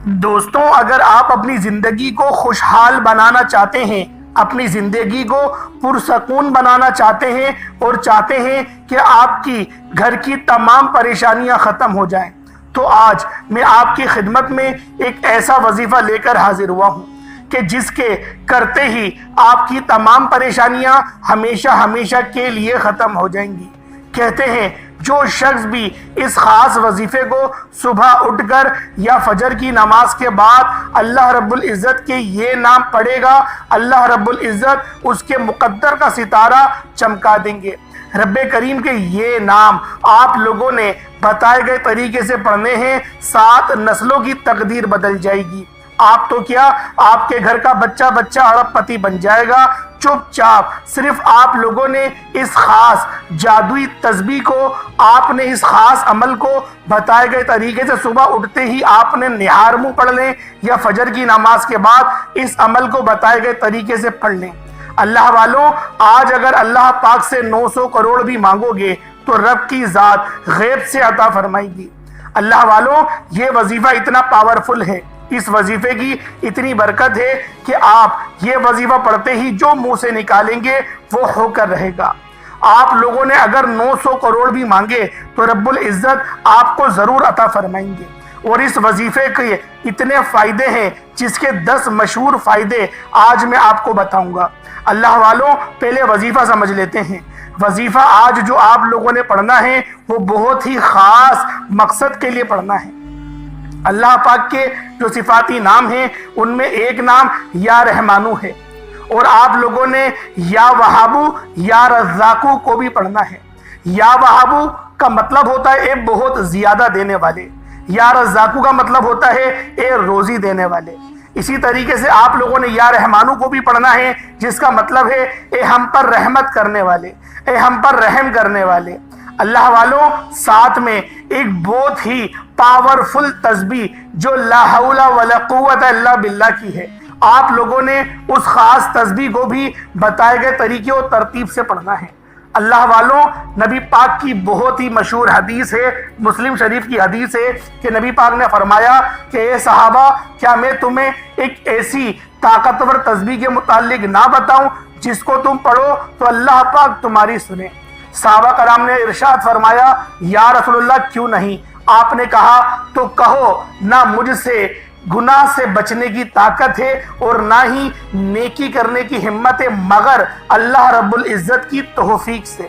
دوستوں، اگر آپ اپنی زندگی کو خوشحال بنانا چاہتے ہیں، اپنی زندگی کو پرسکون بنانا چاہتے ہیں اور چاہتے ہیں کہ آپ کی گھر کی تمام پریشانیاں ختم ہو جائیں، تو آج میں آپ کی خدمت میں ایک ایسا وظیفہ لے کر حاضر ہوا ہوں کہ جس کے کرتے ہی آپ کی تمام پریشانیاں ہمیشہ ہمیشہ کے لیے ختم ہو جائیں گی۔ کہتے ہیں جو شخص بھی اس خاص وظیفے کو صبح اٹھ کر یا فجر کی نماز کے بعد اللہ رب العزت کے یہ نام پڑھے گا، اللہ رب العزت اس کے مقدر کا ستارہ چمکا دیں گے۔ رب کریم کے یہ نام آپ لوگوں نے بتائے گئے طریقے سے پڑھنے ہیں، 7 نسلوں کی تقدیر بدل جائے گی۔ آپ تو کیا، آپ کے گھر کا بچہ ارب پتی بن جائے گا۔ چپ چاپ صرف آپ لوگوں نے اس خاص جادوئی تسبیح کو، آپ نے اس خاص عمل کو بتائے گئے طریقے سے صبح اٹھتے ہی آپ نے نہار منہ پڑھ لیں یا فجر کی نماز کے بعد اس عمل کو بتائے گئے طریقے سے پڑھ لیں۔ اللہ والوں، آج اگر اللہ پاک سے 900 کروڑ بھی مانگو گے تو رب کی ذات غیب سے عطا فرمائے گی۔ اللہ والوں، یہ وظیفہ اتنا پاورفل ہے، اس وظیفے کی اتنی برکت ہے کہ آپ یہ وظیفہ پڑھتے ہی جو منہ سے نکالیں گے وہ ہو کر رہے گا۔ آپ لوگوں نے اگر 900 کروڑ بھی مانگے تو رب العزت آپ کو ضرور عطا فرمائیں گے۔ اور اس وظیفے کے اتنے فائدے ہیں جس کے 10 مشہور فائدے آج میں آپ کو بتاؤں گا۔ اللہ والوں، پہلے وظیفہ سمجھ لیتے ہیں۔ وظیفہ آج جو آپ لوگوں نے پڑھنا ہے وہ بہت ہی خاص مقصد کے لیے پڑھنا ہے۔ اللہ پاک کے جو صفاتی نام ہیں ان میں ایک نام یا رحمانو ہے، اور آپ لوگوں نے یا وہابو یا رزاقو کو بھی پڑھنا ہے۔ یا وہابو کا مطلب ہوتا ہے اے بہت زیادہ دینے والے، یا رزاقو کا مطلب ہوتا ہے اے روزی دینے والے۔ اسی طریقے سے آپ لوگوں نے یا رحمانو کو بھی پڑھنا ہے، جس کا مطلب ہے اے ہم پر رحمت کرنے والے، اے ہم پر رحم کرنے والے۔ اللہ والوں، ساتھ میں ایک بہت ہی پاورفل تسبیح جو لا حول ولا قوت الا باللہ کی ہے، آپ لوگوں نے اس خاص تسبیح کو بھی بتائے گئے طریقے اور ترتیب سے پڑھنا ہے۔ اللہ والوں، نبی پاک کی بہت ہی مشہور حدیث ہے، مسلم شریف کی حدیث ہے کہ نبی پاک نے فرمایا کہ اے صحابہ، کیا میں تمہیں ایک ایسی طاقتور تسبیح کے متعلق نہ بتاؤں جس کو تم پڑھو تو اللہ پاک تمہاری سنے؟ صحابہ کرام نے ارشاد فرمایا یا رسول اللہ کیوں نہیں؟ آپ نے کہا تو کہو، نہ مجھ سے گناہ سے بچنے کی طاقت ہے اور نہ ہی نیکی کرنے کی ہمت ہے، مگر اللہ رب العزت کی توفیق سے۔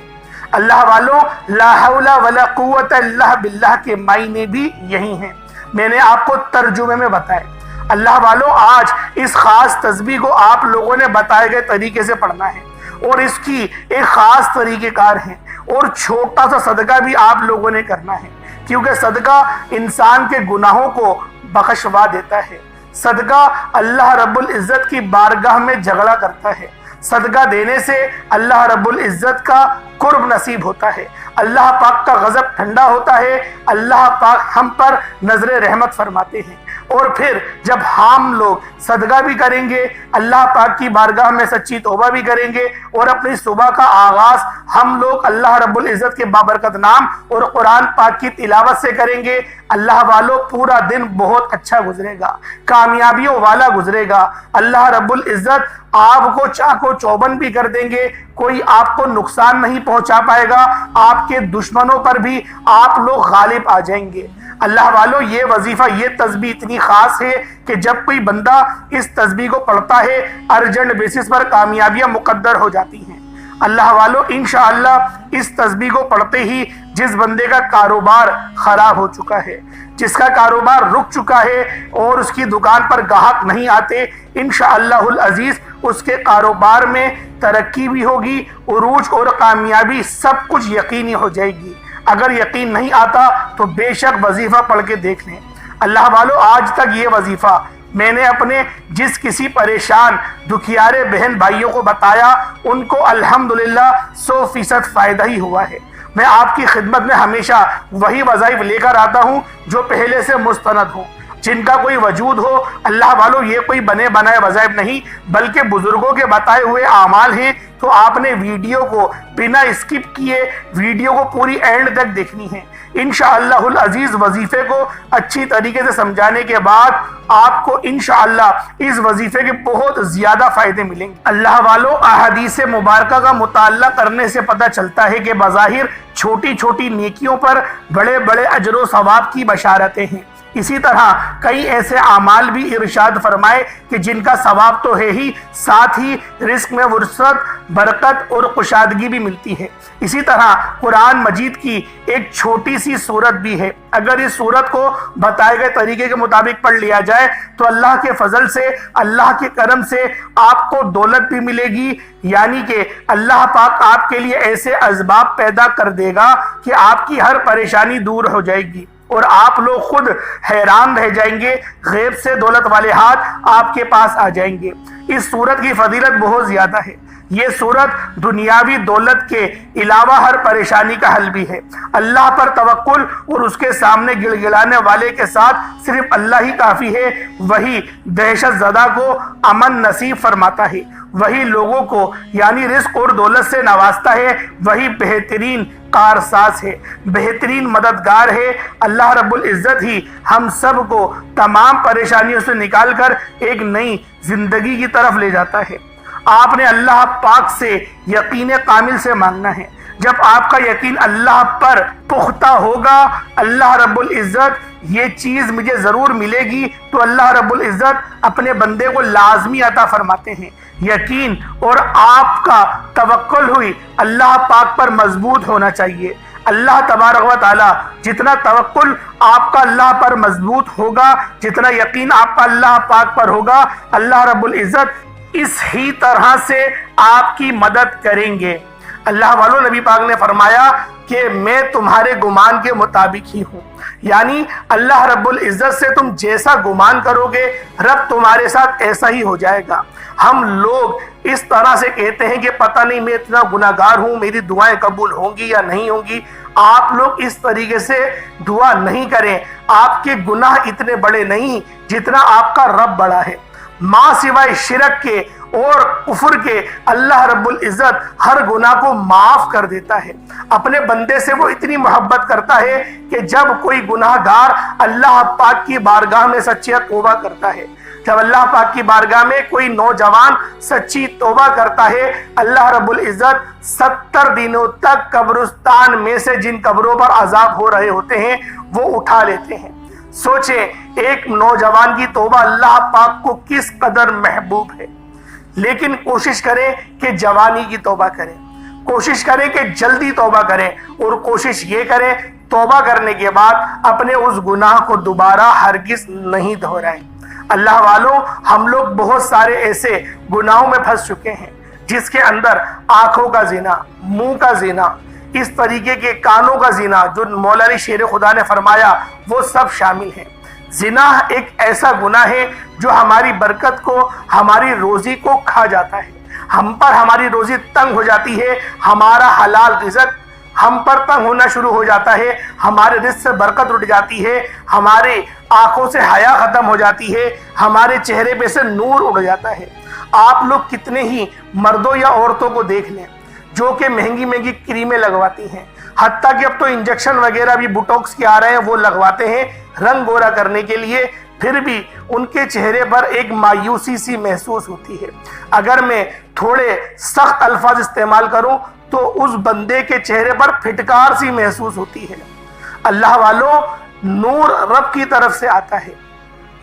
اللہ والوں، لا حول ولا قوت الا باللہ کے معنی بھی یہی ہیں، میں نے آپ کو ترجمے میں بتائے۔ اللہ والوں، آج اس خاص تسبیح کو آپ لوگوں نے بتائے گئے طریقے سے پڑھنا ہے، اور اس کی ایک خاص طریقہ کار ہے، اور چھوٹا سا صدقہ بھی آپ لوگوں نے کرنا ہے، کیونکہ صدقہ انسان کے گناہوں کو بخشوا دیتا ہے۔ صدقہ اللہ رب العزت کی بارگاہ میں جھگڑا کرتا ہے۔ صدقہ دینے سے اللہ رب العزت کا قرب نصیب ہوتا ہے، اللہ پاک کا غضب ٹھنڈا ہوتا ہے، اللہ پاک ہم پر نظر رحمت فرماتے ہیں۔ اور پھر جب ہم لوگ صدقہ بھی کریں گے، اللہ پاک کی بارگاہ میں سچی توبہ بھی کریں گے، اور اپنی صبح کا آغاز ہم لوگ اللہ رب العزت کے بابرکت نام اور قرآن پاک کی تلاوت سے کریں گے، اللہ والوں پورا دن بہت اچھا گزرے گا، کامیابیوں والا گزرے گا۔ اللہ رب العزت آپ کو چاقو چوبند بھی کر دیں گے، کوئی آپ کو نقصان نہیں پہنچا پائے گا، آپ کے دشمنوں پر بھی آپ لوگ غالب آ جائیں گے۔ اللہ والوں، یہ وظیفہ، یہ تسبیح اتنی خاص ہے کہ جب کوئی بندہ اس تسبیح کو پڑھتا ہے ارجنٹ بیسس پر کامیابیاں مقدر ہو جاتی ہیں۔ اللہ والوں، انشاءاللہ اس تسبیح کو پڑھتے ہی جس بندے کا کاروبار خراب ہو چکا ہے، جس کا کاروبار رک چکا ہے اور اس کی دکان پر گاہک نہیں آتے، انشاءاللہ العزیز اس کے کاروبار میں ترقی بھی ہوگی، عروج اور کامیابی سب کچھ یقینی ہو جائے گی۔ اگر یقین نہیں آتا تو بے شک وظیفہ پڑھ کے دیکھ لیں۔ اللہ والوں، آج تک یہ وظیفہ میں نے اپنے جس کسی پریشان دکھیارے بہن بھائیوں کو بتایا، ان کو الحمدللہ 100% فائدہ ہی ہوا ہے۔ میں آپ کی خدمت میں ہمیشہ وہی وظائف لے کر آتا ہوں جو پہلے سے مستند ہوں، جن کا کوئی وجود ہو۔ اللہ والوں، یہ کوئی بنے بنائے وظائف نہیں بلکہ بزرگوں کے بتائے ہوئے اعمال ہیں، تو آپ نے ویڈیو کو بنا اسکپ کیے ویڈیو کو پوری اینڈ تک دیکھنی ہے۔ انشاءاللہ العزیز وظیفے کو اچھی طریقے سے سمجھانے کے بعد آپ کو انشاءاللہ اس وظیفے کے بہت زیادہ فائدے ملیں گے۔ اللہ والو، احادیث مبارکہ کا مطالعہ کرنے سے پتہ چلتا ہے کہ بظاہر چھوٹی چھوٹی نیکیوں پر بڑے بڑے اجر و ثواب کی بشارتیں ہیں۔ اسی طرح کئی ایسے اعمال بھی ارشاد فرمائے کہ جن کا ثواب تو ہے ہی، ساتھ ہی رزق میں وسعت، برکت اور کشادگی بھی ملتی ہے۔ اسی طرح قرآن مجید کی ایک چھوٹی سی سورت بھی ہے، اگر اس سورت کو بتائے گئے طریقے کے مطابق پڑھ لیا جائے تو اللہ کے فضل سے، اللہ کے کرم سے آپ کو دولت بھی ملے گی، یعنی کہ اللہ پاک آپ کے لیے ایسے اسباب پیدا کر دے گا کہ آپ کی ہر پریشانی دور ہو جائے گی اور آپ لوگ خود حیران رہ جائیں گے، غیب سے دولت والے ہاتھ آپ کے پاس آ جائیں گے۔ اس سورت کی فضیلت بہت زیادہ ہے۔ یہ سورت دنیاوی دولت کے علاوہ ہر پریشانی کا حل بھی ہے۔ اللہ پر توکل اور اس کے سامنے گڑ گڑانے والے کے ساتھ صرف اللہ ہی کافی ہے۔ وہی دہشت زدہ کو امن نصیب فرماتا ہے، وہی لوگوں کو یعنی رزق اور دولت سے نوازتا ہے، وہی بہترین کارساز ہے، بہترین مددگار ہے۔ اللہ رب العزت ہی ہم سب کو تمام پریشانیوں سے نکال کر ایک نئی زندگی کی طرف لے جاتا ہے۔ آپ نے اللہ پاک سے یقین کامل سے مانگنا ہے۔ جب آپ کا یقین اللہ پر پختہ ہوگا، اللہ رب العزت یہ چیز مجھے ضرور ملے گی، تو اللہ رب العزت اپنے بندے کو لازمی عطا فرماتے ہیں۔ یقین اور آپ کا توکل ہوئی اللہ پاک پر مضبوط ہونا چاہیے۔ اللہ تبارک و تعالی جتنا توکل آپ کا اللہ پر مضبوط ہوگا، جتنا یقین آپ کا اللہ پاک پر ہوگا، اللہ رب العزت اس ہی طرح سے آپ کی مدد کریں گے۔ اللہ والو، نبی پاک نے فرمایا کہ میں تمہارے گمان کے مطابق ہی ہوں، یعنی اللہ رب العزت سے تم جیسا گمان کرو گے رب تمہارے ساتھ ایسا ہی ہو جائے گا۔ ہم لوگ اس طرح سے کہتے ہیں کہ پتہ نہیں میں اتنا گناہگار ہوں، میری دعائیں قبول ہوں گی یا نہیں ہوں گی۔ آپ لوگ اس طریقے سے دعا نہیں کریں، آپ کے گناہ اتنے بڑے نہیں جتنا آپ کا رب بڑا ہے۔ ماں سوائے شرک کے اور کفر کے اللہ رب العزت ہر گناہ کو معاف کر دیتا ہے۔ اپنے بندے سے وہ اتنی محبت کرتا ہے کہ جب کوئی گناہ گار اللہ پاک کی بارگاہ میں سچی توبہ کرتا ہے، جب اللہ پاک کی بارگاہ میں کوئی نوجوان سچی توبہ کرتا ہے، اللہ رب العزت 70 دنوں تک قبرستان میں سے جن قبروں پر عذاب ہو رہے ہوتے ہیں وہ اٹھا لیتے ہیں۔ سوچیں ایک نوجوان کی توبہ اللہ پاک کو کس قدر محبوب ہے، لیکن کوشش کریں کہ جوانی کی توبہ کریں، کوشش کریں کہ جلدی توبہ کریں، اور کوشش یہ کریں توبہ کرنے کے بعد اپنے اس گناہ کو دوبارہ ہرگز نہیں دہرائیں۔ اللہ والوں، ہم لوگ بہت سارے ایسے گناہوں میں پھنس چکے ہیں جس کے اندر آنکھوں کا زنا، منہ کا زنا، اس طریقے کے کانوں کا زنا جو مولا علی شیر خدا نے فرمایا وہ سب شامل ہیں۔ زنا ایک ایسا گناہ ہے جو ہماری برکت کو، ہماری روزی کو کھا جاتا ہے، ہم پر ہماری روزی تنگ ہو جاتی ہے، ہمارا حلال رزق ہم پر تنگ ہونا شروع ہو جاتا ہے، ہمارے رزق سے برکت اٹھ جاتی ہے، ہمارے آنکھوں سے حیا ختم ہو جاتی ہے، ہمارے چہرے پہ سے نور اڑ جاتا ہے۔ آپ لوگ کتنے ہی مردوں یا عورتوں کو دیکھ لیں جو کہ مہنگی مہنگی کریمیں لگواتی ہیں، حتیٰ کہ اب تو انجیکشن وغیرہ بھی بوٹوکس کے آ رہے ہیں، وہ لگواتے ہیں رنگ گورا کرنے کے لیے، پھر بھی ان کے چہرے پر ایک مایوسی سی محسوس ہوتی ہے۔ اگر میں تھوڑے سخت الفاظ استعمال کروں تو اس بندے کے چہرے پر پھٹکار سی محسوس ہوتی ہے۔ اللہ والوں، نور رب کی طرف سے آتا ہے،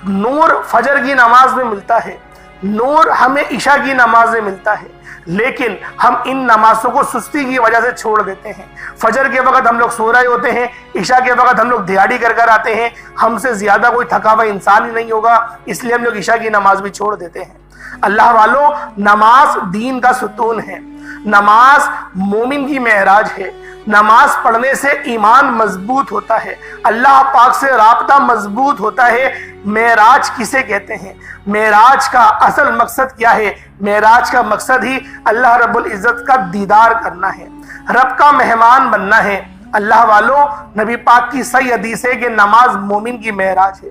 نور فجر کی نماز میں ملتا ہے، نور ہمیں عشاء کی نماز میں ملتا ہے، لیکن ہم ان نمازوں کو سستی کی وجہ سے چھوڑ دیتے ہیں۔ فجر کے وقت ہم لوگ سو رہے ہوتے ہیں، عشاء کے وقت ہم لوگ دیہڑی کر کر آتے ہیں، ہم سے زیادہ کوئی تھکا ہوا انسان ہی نہیں ہوگا، اس لیے ہم لوگ عشاء کی نماز بھی چھوڑ دیتے ہیں۔ اللہ والوں، نماز دین کا ستون ہے، نماز مومن کی معراج ہے، نماز پڑھنے سے ایمان مضبوط ہوتا ہے، اللہ پاک سے رابطہ مضبوط ہوتا ہے۔ معراج کسے کہتے ہیں؟ معراج کا اصل مقصد کیا ہے؟ معراج کا مقصد ہی اللہ رب العزت کا دیدار کرنا ہے، رب کا مہمان بننا ہے۔ اللہ والوں، نبی پاک کی صحیح حدیث ہے کہ نماز مومن کی معراج ہے۔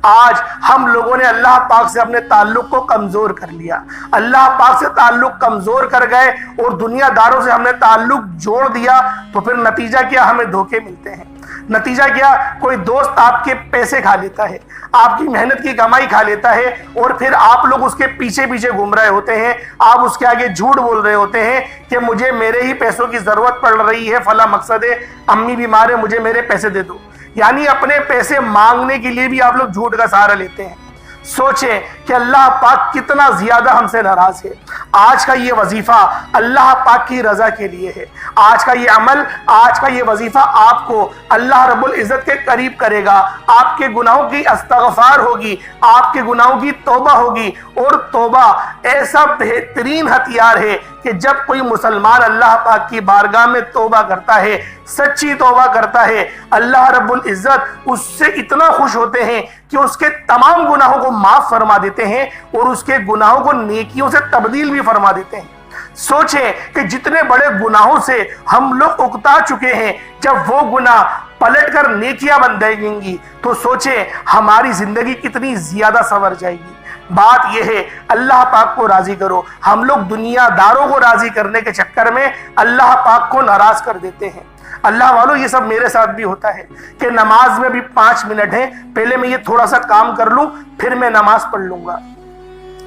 آج ہم لوگوں نے اللہ پاک سے اپنے تعلق کو کمزور کر لیا، اللہ پاک سے تعلق کمزور کر گئے اور دنیا داروں سے ہم نے تعلق جوڑ دیا، تو پھر نتیجہ کیا؟ ہمیں دھوکے ملتے ہیں۔ نتیجہ کیا؟ کوئی دوست آپ کے پیسے کھا لیتا ہے، آپ کی محنت کی کمائی کھا لیتا ہے، اور پھر آپ لوگ اس کے پیچھے پیچھے گھوم رہے ہوتے ہیں، آپ اس کے آگے جھوٹ بول رہے ہوتے ہیں کہ مجھے میرے ہی پیسوں کی ضرورت پڑ رہی ہے، فلاں مقصد ہے، امی بیمار ہے، مجھے میرے پیسے دے دو۔ یعنی اپنے پیسے مانگنے کے لیے بھی آپ لوگ جھوٹ کا سہارا لیتے ہیں۔ سوچیں کہ اللہ پاک کتنا زیادہ ہم سے ناراض ہے۔ آج کا یہ وظیفہ اللہ پاک کی رضا کے لیے ہے، آج کا یہ عمل، آج کا یہ وظیفہ آپ کو اللہ رب العزت کے قریب کرے گا، آپ کے گناہوں کی استغفار ہوگی، آپ کے گناہوں کی توبہ ہوگی۔ اور توبہ ایسا بہترین ہتھیار ہے کہ جب کوئی مسلمان اللہ پاک کی بارگاہ میں توبہ کرتا ہے، سچی توبہ کرتا ہے، اللہ رب العزت اس سے اتنا خوش ہوتے ہیں کہ اس کے تمام گناہوں کو معاف فرما دیتے ہیں اور اس کے گناہوں کو نیکیوں سے تبدیل بھی فرما دیتے ہیں۔ سوچیں کہ جتنے بڑے گناہوں سے ہم لوگ اکتا چکے ہیں، جب وہ گناہ پلٹ کر نیکیاں بن جائیں گی تو سوچیں ہماری زندگی کتنی زیادہ سنور جائے گی۔ بات یہ ہے اللہ پاک کو راضی کرو۔ ہم لوگ دنیا داروں کو راضی کرنے کے چکر میں اللہ پاک کو ناراض کر دیتے ہیں۔ اللہ والوں، یہ سب میرے ساتھ بھی ہوتا ہے کہ نماز میں بھی 5 منٹ ہیں، پہلے میں یہ تھوڑا سا کام کر لوں پھر میں نماز پڑھ لوں گا۔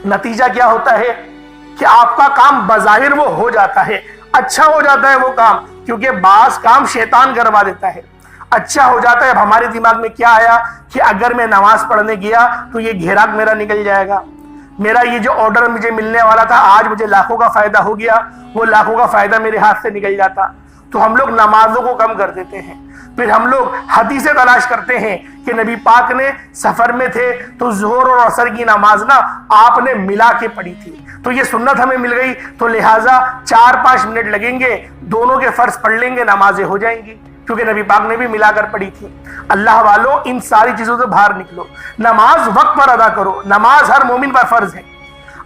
نتیجہ کیا ہوتا ہے کہ آپ کا کام بظاہر وہ ہو جاتا ہے، اچھا ہو جاتا ہے وہ کام، کیونکہ بعض کام شیطان کروا دیتا ہے، اچھا ہو جاتا ہے۔ اب ہمارے دماغ میں کیا آیا کہ اگر میں نماز پڑھنے گیا تو یہ گھیراک میرا نکل جائے گا، میرا یہ جو آرڈر مجھے ملنے والا تھا آج مجھے لاکھوں کا فائدہ ہو گیا، وہ لاکھوں کا فائدہ میرے ہاتھ سے نکل جاتا۔ تو ہم لوگ نمازوں کو کم کر دیتے ہیں۔ پھر ہم لوگ حدیثیں تلاش کرتے ہیں کہ نبی پاک نے سفر میں تھے تو ظہر اور عصر کی نماز نا آپ نے ملا کے پڑھی تھی، تو یہ سنت ہمیں مل گئی، تو لہٰذا 4-5 منٹ لگیں گے، دونوں کے فرض پڑھ لیں گے، نمازیں ہو جائیں گی، کیونکہ نبی پاک نے بھی ملا کر پڑھی تھی۔ اللہ والوں، ان ساری چیزوں سے باہر نکلو، نماز وقت پر ادا کرو، نماز ہر مومن پر فرض ہے۔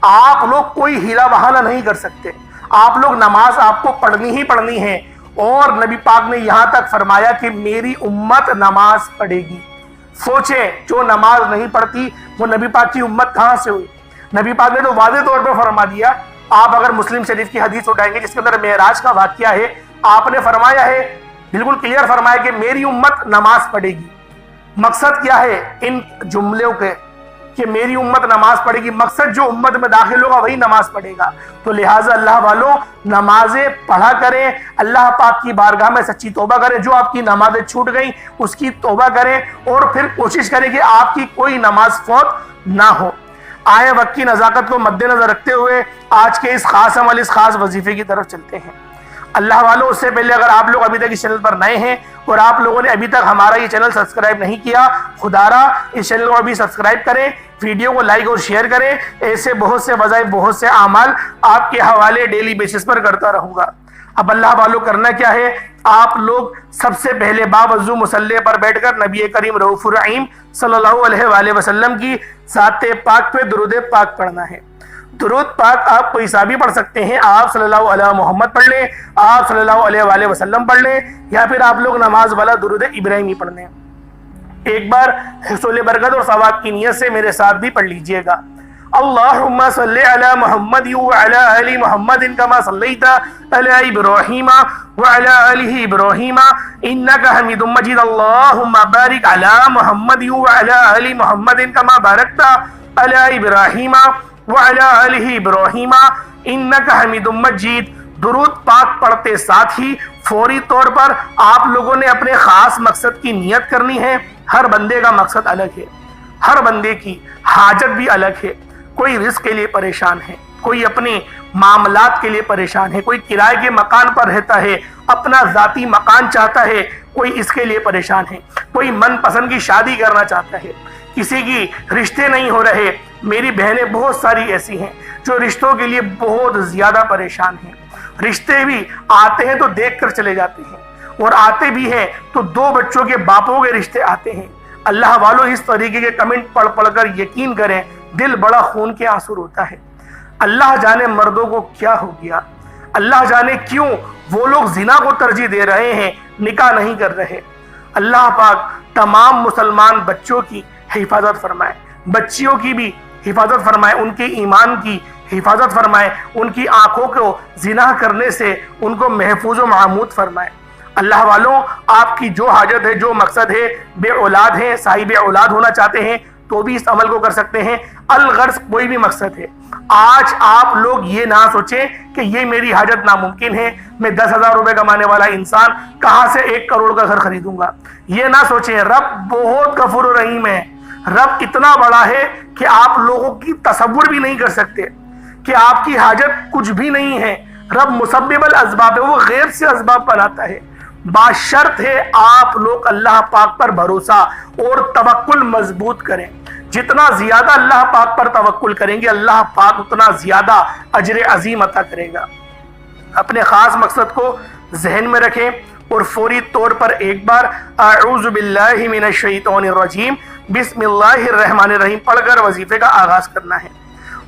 آپ لوگ کوئی ہیلا بہانہ نہیں کر سکتے، آپ لوگ نماز آپ کو پڑھنی ہی پڑھنی ہے، اور نبی پاک نے یہاں تک فرمایا کہ میری امت نماز پڑھے گی۔ سوچیں جو نماز نہیں پڑھتی وہ نبی پاک کی امت کہاں سے ہوئی؟ نبی پاک نے تو واضح طور پر فرما دیا، آپ اگر مسلم شریف کی حدیث اٹھائیں گے جس کے اندر معراج کا واقعہ ہے، آپ نے فرمایا ہے، بالکل کلیئر فرمایا کہ میری امت نماز پڑھے گی۔ مقصد کیا ہے ان جملوں کے کہ میری امت نماز پڑھے گی؟ مقصد جو امت میں داخل ہوگا وہی نماز پڑھے گا۔ تو لہٰذا اللہ والوں، نمازیں پڑھا کریں، اللہ پاک کی بارگاہ میں سچی توبہ کریں، جو آپ کی نمازیں چھوٹ گئیں اس کی توبہ کریں، اور پھر کوشش کریں کہ آپ کی کوئی نماز فوت نہ ہو۔ آئے وقت کی نزاکت کو مد نظر رکھتے ہوئے آج کے اس خاص عمل، اس خاص وظیفے کی طرف چلتے ہیں۔ اللہ والوں، اس سے پہلے اگر آپ لوگ ابھی تک اس چینل پر نئے ہیں اور آپ لوگوں نے ابھی تک ہمارا یہ چینل سبسکرائب نہیں کیا، خدارا اس چینل کو ابھی سبسکرائب کریں، ویڈیو کو لائک اور شیئر کریں۔ ایسے بہت سے وظائف، بہت سے اعمال آپ کے حوالے ڈیلی بیسس پر کرتا رہوں گا۔ اب اللہ والوں، کرنا کیا ہے؟ آپ لوگ سب سے پہلے باوضو مصلی پر بیٹھ کر نبی کریم رؤوف الرحیم صلی اللہ علیہ وآلہ وسلم کی ذات پاک پہ درود پاک پڑھنا ہے۔ درود پاک آپ کوئی سا بھی پڑھ سکتے ہیں، آپ صلی اللہ علیہ محمد پڑھ لیں، آپ صلی اللہ علیہ وآلہ وسلم پڑھ لیں، یا پھر آپ لوگ نماز والا درود ابراہیمی پڑھ لیں۔ ایک بار حصول برکت اور ثواب کی نیت سے میرے ساتھ بھی پڑھ لیجئے گا۔ اللہم صلی علی محمد وعلی آل محمد کما صلیت علی ابراہیم وعلی آل ابراہیم انکا حمید مجید۔ اللہم بارک علی محمد وعلی آل محمد کما بارکت علی ابراہیم وعلی آل ابراہیم انکا حمید مجید۔ درود پاک پڑھتے ساتھ ہی فوری طور پر آپ لوگوں نے اپنے خاص مقصد کی نیت کرنی ہے۔ ہر بندے کا مقصد الگ ہے، ہر بندے کی حاجت بھی الگ ہے۔ کوئی رزق کے لیے پریشان ہے، کوئی اپنے معاملات کے لیے پریشان ہے، کوئی کرائے کے مکان پر رہتا ہے، اپنا ذاتی مکان چاہتا ہے، کوئی اس کے لیے پریشان ہے، کوئی من پسند کی شادی کرنا چاہتا ہے، کسی کی رشتے نہیں ہو رہے۔ میری بہنیں بہت ساری ایسی ہیں جو رشتوں کے لیے بہت زیادہ پریشان ہیں۔ رشتے بھی آتے ہیں تو دیکھ کر چلے جاتے ہیں، اور آتے بھی ہیں تو 2 بچوں کے باپوں کے رشتے آتے ہیں۔ اللہ والوں، اس طریقے کے کمنٹ پڑھ پڑھ کر یقین کریں دل بڑا خون کے آنسو روتا ہے۔ اللہ جانے مردوں کو کیا ہو گیا، اللہ جانے کیوں وہ لوگ زنا کو ترجیح دے رہے ہیں، نکاح نہیں کر رہے۔ اللہ پاک تمام مسلمان بچوں کی حفاظت فرمائے، بچیوں کی بھی حفاظت فرمائے، ان کے ایمان کی حفاظت فرمائے، ان کی آنکھوں کو زنا کرنے سے ان کو محفوظ و معمود فرمائے۔ اللہ والوں، آپ کی جو حاجت ہے، جو مقصد ہے، بے اولاد ہیں، صاحب اولاد ہونا چاہتے ہیں تو بھی اس عمل کو کر سکتے ہیں۔ الغرض کوئی بھی مقصد ہے، آج آپ لوگ یہ نہ سوچیں کہ یہ میری حاجت ناممکن ہے، میں 10,000 روپے کمانے والا انسان کہاں سے 1 کروڑ کا گھر خریدوں گا۔ یہ نہ سوچیں، رب بہت غفور و رحیم ہے، رب اتنا بڑا ہے کہ آپ لوگوں کی تصور بھی نہیں کر سکتے کہ آپ کی حاجت کچھ بھی نہیں ہے۔ رب مسبب الاسباب ہے، وہ غیر سے اسباب بناتا ہے، باشرط ہے آپ لوگ اللہ پاک پر بھروسہ اور توکل مضبوط کریں۔ جتنا زیادہ اللہ پاک پر توکل کریں گے، اللہ پاک اتنا زیادہ اجر عظیم عطا کرے گا۔ اپنے خاص مقصد کو ذہن میں رکھیں اور فوری طور پر ایک بار اعوذ باللہ من الشیطان الرجیم بسم اللہ الرحمن الرحیم پڑھ کر وظیفے کا آغاز کرنا ہے۔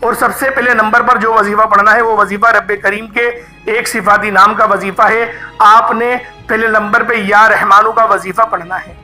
اور سب سے پہلے نمبر پر جو وظیفہ پڑھنا ہے وہ وظیفہ رب کریم کے ایک صفاتی نام کا وظیفہ ہے۔ آپ نے پہلے نمبر پہ یا رحمانو کا وظیفہ پڑھنا ہے۔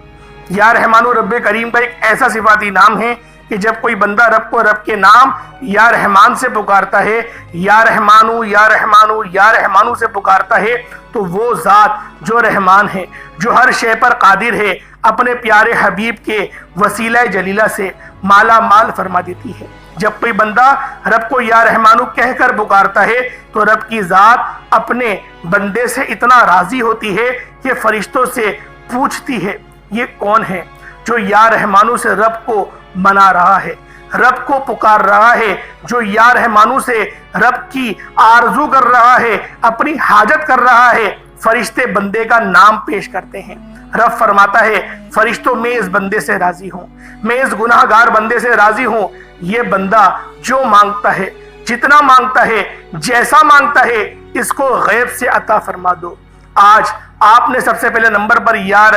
یا رحمانو رب کریم کا ایک ایسا صفاتی نام ہے کہ جب کوئی بندہ رب کو رب کے نام یا رحمان سے پکارتا ہے، یا رحمانو یا رحمانو یا رحمانو سے پکارتا ہے، تو وہ ذات جو رحمان ہے، جو ہر شے پر قادر ہے، اپنے پیارے حبیب کے وسیلہ جلیلہ سے مالا مال فرما دیتی ہے۔ جب کوئی بندہ رب کو یا رحمانو کہہ کر پکارتا ہے تو رب کی ذات اپنے بندے سے اتنا راضی ہوتی ہے کہ فرشتوں سے پوچھتی ہے یہ کون ہے جو یا رحمانو سے رب کو منا رہا ہے، رب کو پکار رہا ہے، جو یا رحمانو سے رب کی آرزو کر رہا ہے، اپنی حاجت کر رہا ہے۔ فرشتے بندے کا نام پیش کرتے ہیں۔ رب فرماتا ہے فرشتوں میں اس بندے سے راضی ہوں، میں اس گناہ گار بندے سے راضی ہوں۔ یہ بندہ جو مانگتا ہے، جتنا مانگتا ہے، جیسا مانگتا ہے، اس کو غیب سے عطا فرما دو۔ آج آپ نے سب سے پہلے نمبر پر یا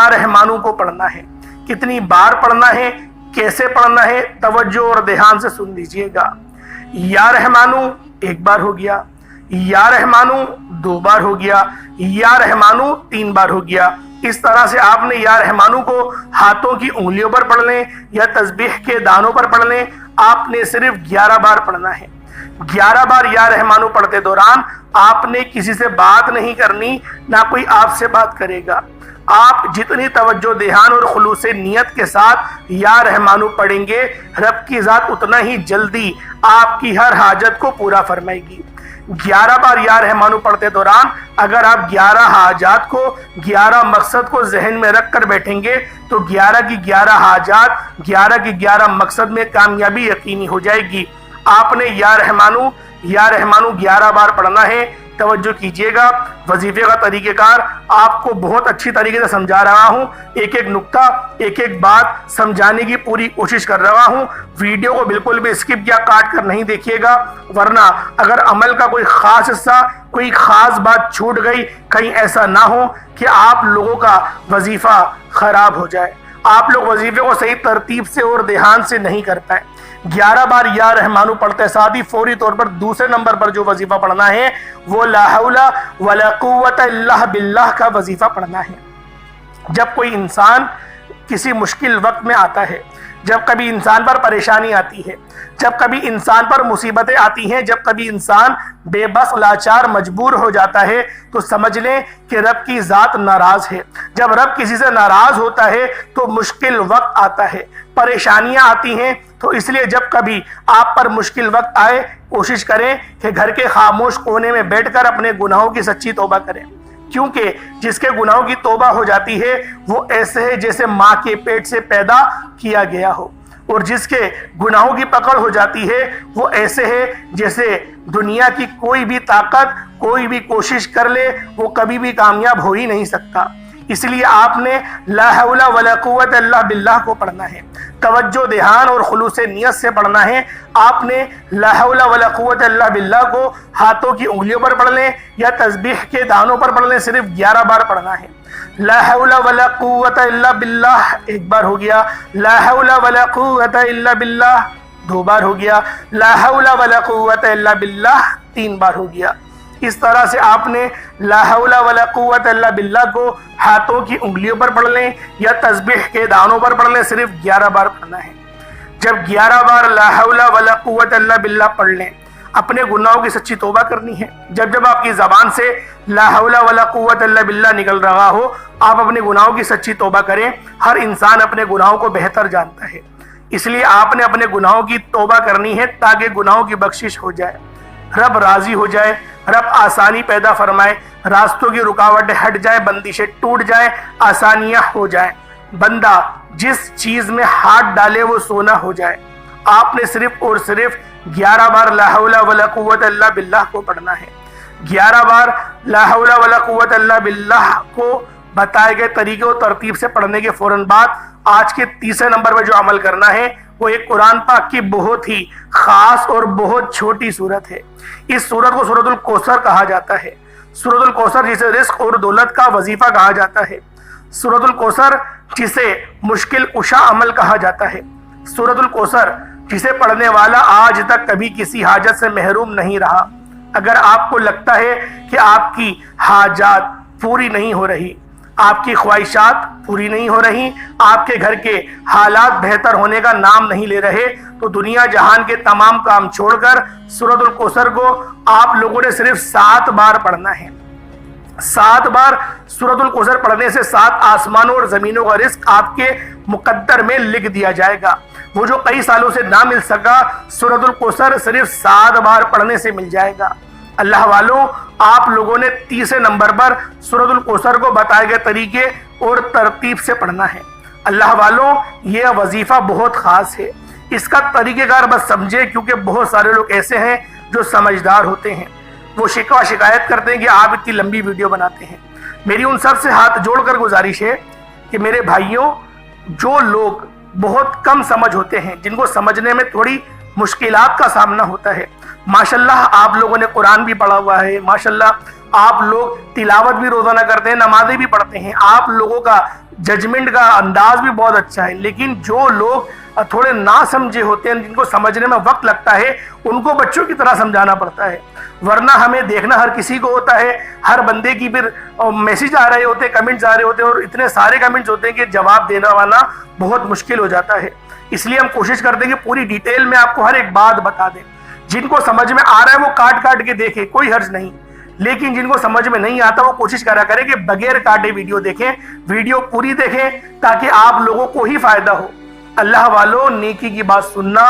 رحمانو کو پڑھنا ہے۔ کتنی بار پڑھنا ہے، کیسے پڑھنا ہے، توجہ اور دھیان سے سن لیجئے گا۔ یا رحمانو 1 بار ہو گیا، یا رحمانو 2 بار ہو گیا، یا رحمانو 3 بار ہو گیا۔ اس طرح سے آپ نے یا رحمانو کو ہاتھوں کی انگلیوں پر پڑھ لیں یا تسبیح کے دانوں پر پڑھ لیں، آپ نے صرف 11 بار پڑھنا ہے۔ 11 بار یا رحمانو پڑھتے دوران آپ نے کسی سے بات نہیں کرنی، نہ کوئی آپ سے بات کرے گا۔ آپ جتنی توجہ دھیان اور خلوص نیت کے ساتھ یا رحمانو پڑھیں گے، رب کی ذات اتنا ہی جلدی آپ کی ہر حاجت کو پورا فرمائے گی۔ 11 بار یا رحمانو پڑھتے دوران اگر آپ 11 حاجات کو، 11 مقصد کو ذہن میں رکھ کر بیٹھیں گے تو 11 کی 11 حاجات، 11 کی 11 مقصد میں کامیابی یقینی ہو جائے گی۔ آپ نے یا رحمانو 11 بار پڑھنا ہے۔ توجہ کیجئے گا، وظیفے کا طریقہ کار آپ کو بہت اچھی طریقے سے سمجھا رہا ہوں، ایک ایک نقطہ، ایک ایک بات سمجھانے کی پوری کوشش کر رہا ہوں۔ ویڈیو کو بالکل بھی اسکپ یا کاٹ کر نہیں دیکھیے گا، ورنہ اگر عمل کا کوئی خاص حصہ، کوئی خاص بات چھوٹ گئی، کہیں ایسا نہ ہو کہ آپ لوگوں کا وظیفہ خراب ہو جائے، آپ لوگ وظیفے کو صحیح ترتیب سے اور دھیان سے نہیں کر پائے۔ 11 بار یا رحمانو پڑھتے ساتھ ہی فوری طور پر دوسرے نمبر پر جو وظیفہ پڑھنا ہے وہ لا حول ولا قوت الا باللہ کا وظیفہ پڑھنا ہے۔ جب کوئی انسان کسی مشکل وقت میں آتا ہے، جب کبھی انسان پر پریشانی آتی ہے، جب کبھی انسان پر مصیبتیں آتی ہیں، جب کبھی انسان بے بس لاچار مجبور ہو جاتا ہے، تو سمجھ لیں کہ رب کی ذات ناراض ہے۔ جب رب کسی سے ناراض ہوتا ہے تو مشکل وقت آتا ہے، پریشانیاں آتی ہیں۔ تو اس لیے جب کبھی آپ پر مشکل وقت آئے، کوشش کریں کہ گھر کے خاموش کونے میں بیٹھ کر اپنے گناہوں کی سچی توبہ کریں، کیونکہ جس کے گناہوں کی توبہ ہو جاتی ہے وہ ایسے ہے جیسے ماں کے پیٹ سے پیدا کیا گیا ہو، اور جس کے گناہوں کی پکڑ ہو جاتی ہے وہ ایسے ہے جیسے دنیا کی کوئی بھی طاقت، کوئی بھی کوشش کر لے، وہ کبھی بھی کامیاب ہو ہی نہیں سکتا۔ اس لیے آپ نے لا حول ولا قوت الا باللہ کو پڑھنا ہے، توجہ دھیان اور خلوص نیت سے پڑھنا ہے۔ آپ نے لا حول ولا قوت الا باللہ کو ہاتھوں کی انگلیوں پر پڑھ لیں یا تسبیح کے دانوں پر پڑھ لیں، صرف 11 بار پڑھنا ہے۔ لا حول ولا قوت الا باللہ 1 بار ہو گیا، لا حول ولا قوت الا باللہ 2 بار ہو گیا، لا حول ولا قوت الا باللہ 3 بار ہو گیا۔ اس طرح سے آپ نے لا حول ولا قوت الا باللہ کو ہاتھوں کی انگلیوں پر پڑھ لیں یا تسبیح کے دانوں پر پڑھ لیں، صرف 11 بار پڑھنا ہے۔ جب 11 بار لا حول ولا قوت الا باللہ پڑھ لیں، اپنے گناہوں کی سچی توبہ کرنی ہے۔ جب جب آپ کی زبان سے لا حول ولا قوت الا باللہ نکل رہا ہو، آپ اپنے گناہوں کی سچی توبہ کریں۔ ہر انسان اپنے گناہوں کو بہتر جانتا ہے، اس لیے آپ نے اپنے گناہوں کی توبہ کرنی ہے تاکہ گناہوں کی بخشش ہو جائے، رب راضی ہو جائے، رب آسانی پیدا فرمائے، راستوں کی رکاوٹیں ہٹ جائیں، بندشیں ٹوٹ جائیں، آسانیاں ہو جائیں، بندہ جس چیز میں ہاتھ ڈالے وہ سونا ہو جائے۔ آپ نے صرف اور صرف 11 بار لا حول ولا قوت الا باللہ کو پڑھنا ہے۔ 11 بار لا حول ولا قوت الا باللہ کو بتائے گئے طریقے و ترتیب سے پڑھنے کے فوراً بعد آج کے تیسرے نمبر پہ جو عمل کرنا ہے وہ ایک قرآن پاک کی بہت ہی خاص اور بہت چھوٹی سورت ہے۔ اس سورت کو سورۃ الکوثر کہا جاتا ہے۔ سورۃ الکوثر جسے رزق اور دولت کا وظیفہ کہا جاتا ہے، سورۃ الکوثر جسے مشکل کشا عمل کہا جاتا ہے، سورۃ الکوثر جسے پڑھنے والا آج تک کبھی کسی حاجت سے محروم نہیں رہا۔ اگر آپ کو لگتا ہے کہ آپ کی حاجات پوری نہیں ہو رہی، آپ کی خواہشات پوری نہیں ہو رہی، آپ کے گھر کے حالات بہتر ہونے کا نام نہیں لے رہے، تو دنیا جہان کے تمام کام چھوڑ کر سورۃ الکوثر کو آپ لوگوں نے صرف 7 بار پڑھنا ہے۔ 7 بار سورۃ الکوثر پڑھنے سے 7 آسمانوں اور زمینوں کا رزق آپ کے مقدر میں لکھ دیا جائے گا۔ وہ جو کئی سالوں سے نہ مل سکا، سورۃ الکوثر صرف 7 بار پڑھنے سے مل جائے گا۔ اللہ والوں، آپ لوگوں نے تیسرے نمبر پر سورۃ الکوثر کو بتائے گئے طریقے اور ترتیب سے پڑھنا ہے۔ اللہ والوں، یہ وظیفہ بہت خاص ہے، اس کا طریقہ کار بس سمجھے، کیونکہ بہت سارے لوگ ایسے ہیں جو سمجھدار ہوتے ہیں، وہ شکایت کرتے ہیں کہ آپ اتنی لمبی ویڈیو بناتے ہیں۔ میری ان سب سے ہاتھ جوڑ کر گزارش ہے کہ میرے بھائیوں، جو لوگ بہت کم سمجھ ہوتے ہیں، جن کو سمجھنے میں تھوڑی مشکلات کا سامنا ہوتا ہے، ماشاءاللہ آپ لوگوں نے قرآن بھی پڑھا ہوا ہے، ماشاءاللہ آپ لوگ تلاوت بھی روزانہ کرتے ہیں، نمازیں بھی پڑھتے ہیں، آپ لوگوں کا ججمنٹ کا انداز بھی بہت اچھا ہے، لیکن جو لوگ تھوڑے نہ سمجھے ہوتے ہیں، جن کو سمجھنے میں وقت لگتا ہے، ان کو بچوں کی طرح سمجھانا پڑتا ہے، ورنہ ہمیں دیکھنا ہر کسی کو ہوتا ہے، ہر بندے کی پھر میسیج آ رہے ہوتے ہیں، کمنٹس آ رہے ہوتے ہیں، اور اتنے سارے کمنٹس ہوتے ہیں کہ جواب دینا والا بہت مشکل ہو جاتا ہے۔ اس لیے ہم کوشش کرتے ہیں کہ پوری ڈیٹیل میں آپ کو ہر ایک بات بتا دیں۔ جن کو سمجھ میں آ رہا ہے وہ کاٹ کے دیکھیں، کوئی حرج نہیں، لیکن جن کو سمجھ میں نہیں آتا وہ کوشش کرا کریں کہ بغیر کاٹے ویڈیو دیکھیں، ویڈیو پوری دیکھیں تاکہ آپ لوگوں کو ہی فائدہ ہو۔ اللہ والوں، نیکی کی بات سننا،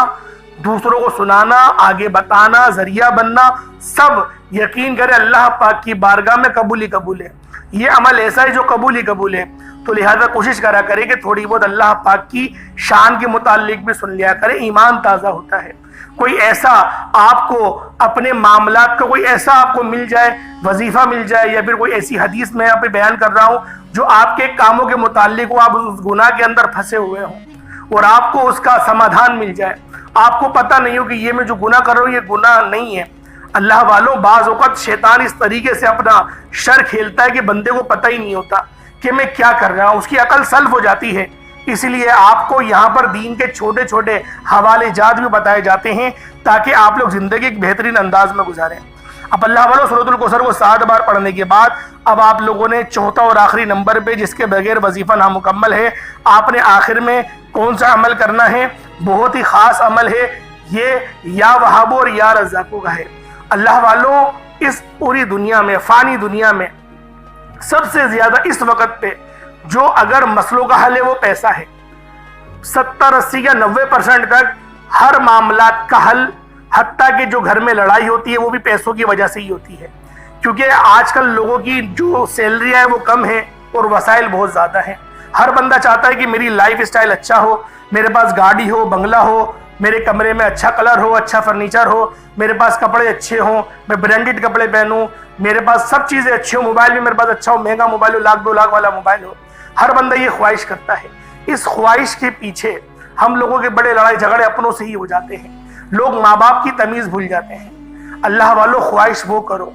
دوسروں کو سنانا، آگے بتانا، ذریعہ بننا، سب یقین کرے اللہ پاک کی بارگاہ میں قبول ہی قبول ہے۔ یہ عمل ایسا ہے جو قبول ہی قبول ہے، تو لہذا کوشش کرا کرے کہ تھوڑی بہت اللہ پاک کی شان کے متعلق بھی سن لیا کرے، ایمان تازہ ہوتا ہے۔ کوئی ایسا آپ کو اپنے معاملات کا کوئی ایسا آپ کو مل جائے، وظیفہ مل جائے، یا پھر کوئی ایسی حدیث میں یہاں پہ بیان کر رہا ہوں جو آپ کے کاموں کے متعلق ہو، آپ اس گناہ کے اندر پھنسے ہوئے ہوں اور آپ کو اس کا سمادھان مل جائے، آپ کو پتہ نہیں ہو کہ یہ میں جو گناہ کر رہا ہوں یہ گناہ نہیں ہے۔ اللہ والوں، بعض اوقات شیطان اس طریقے سے اپنا شر کھیلتا ہے کہ بندے کو پتہ ہی نہیں ہوتا کہ میں کیا کر رہا ہوں، اس کی عقل سلب ہو جاتی ہے۔ اس لیے آپ کو یہاں پر دین کے چھوٹے چھوٹے حوالے جات بھی بتائے جاتے ہیں تاکہ آپ لوگ زندگی ایک بہترین انداز میں گزاریں۔ اب اللہ والوں، سورۃ الکوثر کو 7 بار پڑھنے کے بعد اب آپ لوگوں نے چوتھا اور آخری نمبر پہ، جس کے بغیر وظیفہ نامکمل ہے، آپ نے آخر میں کون سا عمل کرنا ہے؟ بہت ہی خاص عمل ہے یہ، یا وہاب اور یا رزاق کا ہے۔ اللہ والوں، اس پوری دنیا میں، فانی دنیا میں سب سے زیادہ اس وقت پہ جو اگر مسئلوں کا حل ہے وہ پیسہ ہے۔ 70، 80 یا 90% تک ہر معاملات کا حل، حتیٰ کہ جو گھر میں لڑائی ہوتی ہے وہ بھی پیسوں کی وجہ سے ہی ہوتی ہے، کیونکہ آج کل لوگوں کی جو سیلری ہے وہ کم ہے اور وسائل بہت زیادہ ہیں۔ ہر بندہ چاہتا ہے کہ میری لائف اسٹائل اچھا ہو، میرے پاس گاڑی ہو، بنگلہ ہو، میرے کمرے میں اچھا کلر ہو، اچھا فرنیچر ہو، میرے پاس کپڑے اچھے ہوں، میں برانڈڈ کپڑے پہنوں، میرے پاس سب چیزیں اچھی ہوں، موبائل بھی میرے پاس اچھا ہو، مہنگا موبائل ہو، 1 لاکھ 2 لاکھ والا موبائل ہو۔ ہر بندہ یہ خواہش کرتا ہے۔ اس خواہش کے پیچھے ہم لوگوں کے بڑے لڑائی جھگڑے اپنوں سے ہی ہو جاتے ہیں، لوگ ماں باپ کی تمیز بھول جاتے ہیں۔ اللہ والوں، خواہش وہ کرو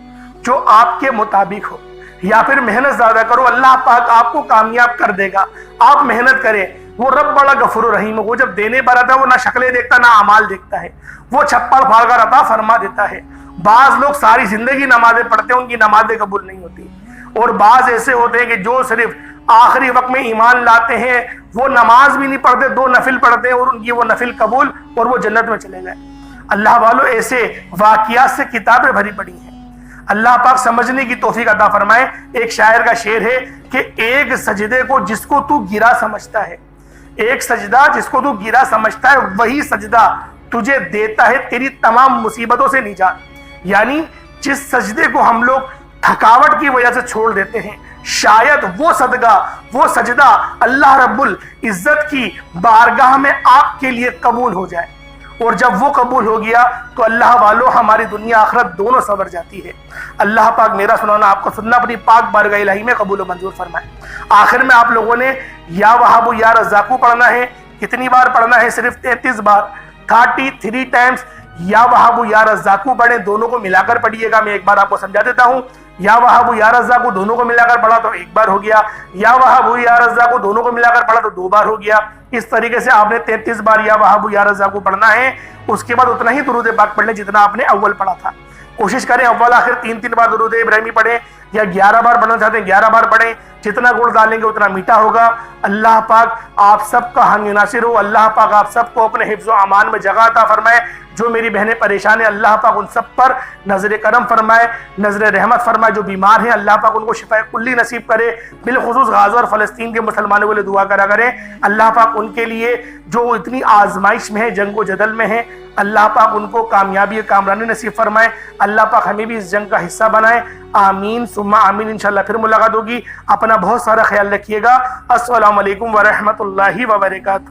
جو آپ کے مطابق ہو، یا پھر محنت زیادہ کرو، اللہ پاک آپ کو کامیاب کر دے گا۔ آپ محنت کریں، وہ رب بڑا غفور و رحیم ہے، وہ جب دینے پر آتا ہے وہ نہ شکلیں دیکھتا نہ اعمال دیکھتا ہے، وہ چھپڑ پھاڑ کر عطا فرما دیتا ہے۔ بعض لوگ ساری زندگی نمازیں پڑھتے ہیں، ان کی نمازیں قبول نہیں ہوتی، اور بعض ایسے ہوتے ہیں کہ جو صرف آخری وقت میں ایمان لاتے ہیں، وہ نماز بھی نہیں پڑھتے، 2 نفل پڑھتے ہیں اور ان کی وہ نفل قبول اور وہ جنت میں چلے گئے۔ اللہ والوں ایسے واقعات سے کتابیں بھری پڑی ہیں. اللہ پاک سمجھنے کی توفیق عطا فرمائے. ایک شاعر کا شعر ہے کہ ایک سجدے کو جس کو تو گرا سمجھتا ہے، ایک سجدہ جس کو تو گرا سمجھتا ہے، وہی سجدہ تجھے دیتا ہے تیری تمام مصیبتوں سے نجات. یعنی جس سجدے کو ہم لوگ تھکاوٹ کی وجہ سے چھوڑ دیتے ہیں، شاید وہ سجدہ اللہ رب العزت کی بارگاہ میں آپ کے لیے قبول ہو جائے. اور جب وہ قبول ہو گیا تو اللہ والوں ہماری دنیا آخرت دونوں سنور جاتی ہے. اللہ پاک میرا سنانا آپ کو سننا اپنی پاک بارگاہ الہی میں قبول و منظور فرمائے. آخر میں آپ لوگوں نے یا وہاب یا رزاقو پڑھنا ہے. کتنی بار پڑھنا ہے؟ صرف 33 بار، 33 ٹائمز یا وہاب یا رزاقو پڑھیں. دونوں کو ملا کر پڑھیے گا. میں ایک بار آپ کو سمجھا دیتا ہوں. یا وہاب یا رزاقو دونوں کو ملا کر پڑھا تو ایک بار ہو گیا، یا وہاب یا رزاقو دونوں کو ملا کر پڑھا تو 2 بار ہو گیا. اس طریقے سے آپ نے 33 بار یا وہاب یا رزاقو پڑھنا ہے. اس کے بعد اتنا ہی درود پاک پڑھ لیں جتنا آپ نے اول پڑھا تھا. کوشش کریں اول آخر 3 بار درود ابراہیمی پڑھیں، یا 11 بار پڑھنا چاہتے ہیں 11 بار پڑھیں. جتنا گڑ ڈالیں گے اتنا میٹھا ہوگا. اللہ پاک آپ سب کا ہم ناصر ہو. اللہ پاک آپ سب کو اپنے حفظ و امان میں جگہ عطا فرمائے. جو میری بہنیں پریشان ہیں اللہ پاک ان سب پر نظر کرم فرمائے، نظر رحمت فرمائے. جو بیمار ہیں اللہ پاک ان کو شفا کلی نصیب کرے. بالخصوص غزہ اور فلسطین کے مسلمانوں کے لیے دعا کرا کریں. اللہ پاک ان کے لیے جو اتنی آزمائش میں ہے، جنگ و جدل میں ہیں، اللہ پاک ان کو کامیابی کامرانی نصیب فرمائے. اللہ پاک ہمیں بھی اس جنگ کا حصہ بنائے. آمین ثم آمین. انشاءاللہ پھر ملاقات ہوگی. اپنا بہت سارا خیال رکھیے گا. السلام علیکم ورحمۃ اللہ وبرکاتہ.